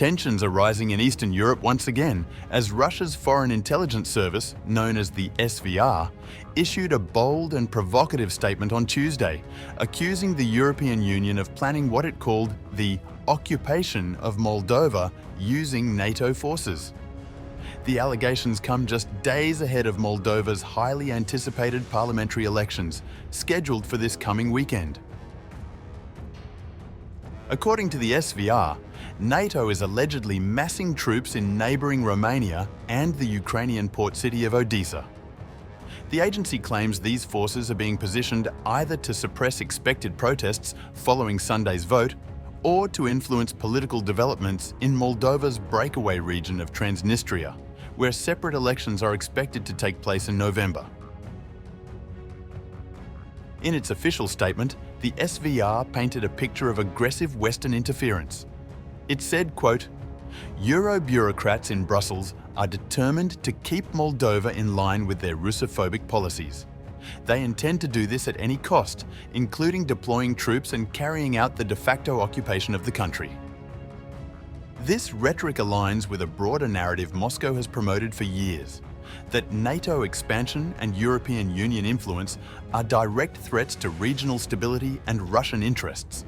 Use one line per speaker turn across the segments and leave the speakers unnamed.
Tensions are rising in Eastern Europe once again as Russia's Foreign Intelligence Service, known as the SVR, issued a bold and provocative statement on Tuesday, accusing the European Union of planning what it called the occupation of Moldova using NATO forces. The allegations come just days ahead of Moldova's highly anticipated parliamentary elections, scheduled for this coming weekend. According to the SVR, NATO is allegedly massing troops in neighbouring Romania and the Ukrainian port city of Odessa. The agency claims these forces are being positioned either to suppress expected protests following Sunday's vote or to influence political developments in Moldova's breakaway region of Transnistria, where separate elections are expected to take place in November. In its official statement, the SVR painted a picture of aggressive Western interference. It said, quote, "Euro bureaucrats in Brussels are determined to keep Moldova in line with their Russophobic policies. They intend to do this at any cost, including deploying troops and carrying out the de facto occupation of the country." This rhetoric aligns with a broader narrative Moscow has promoted for years, that NATO expansion and European Union influence are direct threats to regional stability and Russian interests.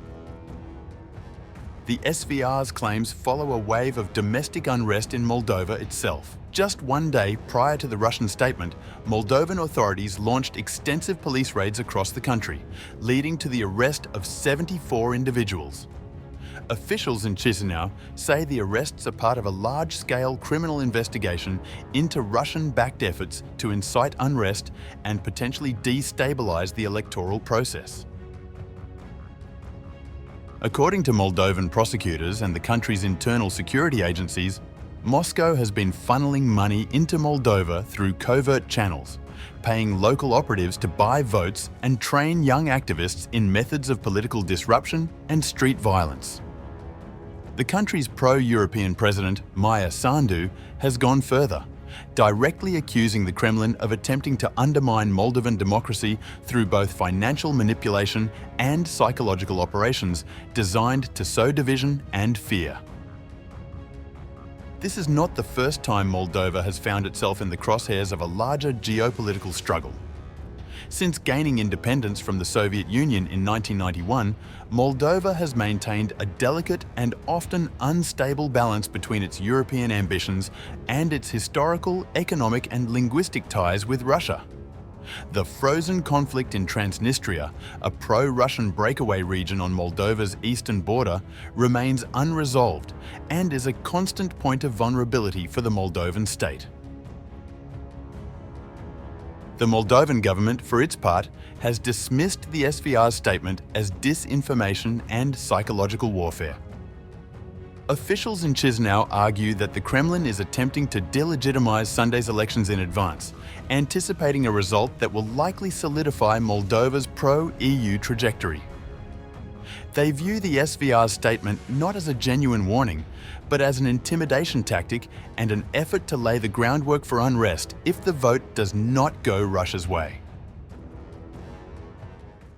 The SVR's claims follow a wave of domestic unrest in Moldova itself. Just one day prior to the Russian statement, Moldovan authorities launched extensive police raids across the country, leading to the arrest of 74 individuals. Officials in Chisinau say the arrests are part of a large-scale criminal investigation into Russian-backed efforts to incite unrest and potentially destabilize the electoral process. According to Moldovan prosecutors and the country's internal security agencies, Moscow has been funneling money into Moldova through covert channels, paying local operatives to buy votes and train young activists in methods of political disruption and street violence. The country's pro-European president, Maia Sandu, has gone further, directly accusing the Kremlin of attempting to undermine Moldovan democracy through both financial manipulation and psychological operations designed to sow division and fear. This is not the first time Moldova has found itself in the crosshairs of a larger geopolitical struggle. Since gaining independence from the Soviet Union in 1991, Moldova has maintained a delicate and often unstable balance between its European ambitions and its historical, economic and linguistic ties with Russia. The frozen conflict in Transnistria, a pro-Russian breakaway region on Moldova's eastern border, remains unresolved and is a constant point of vulnerability for the Moldovan state. The Moldovan government, for its part, has dismissed the SVR's statement as disinformation and psychological warfare. Officials in Chisinau argue that the Kremlin is attempting to delegitimize Sunday's elections in advance, anticipating a result that will likely solidify Moldova's pro-EU trajectory. They view the SVR's statement not as a genuine warning, but as an intimidation tactic and an effort to lay the groundwork for unrest if the vote does not go Russia's way.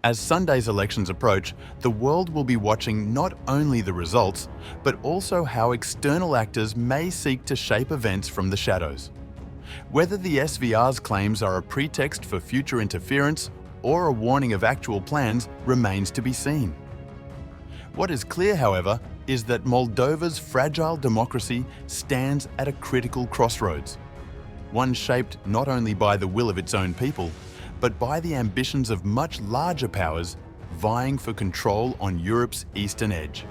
As Sunday's elections approach, the world will be watching not only the results, but also how external actors may seek to shape events from the shadows. Whether the SVR's claims are a pretext for future interference or a warning of actual plans remains to be seen. What is clear, however, is that Moldova's fragile democracy stands at a critical crossroads, one shaped not only by the will of its own people, but by the ambitions of much larger powers vying for control on Europe's eastern edge.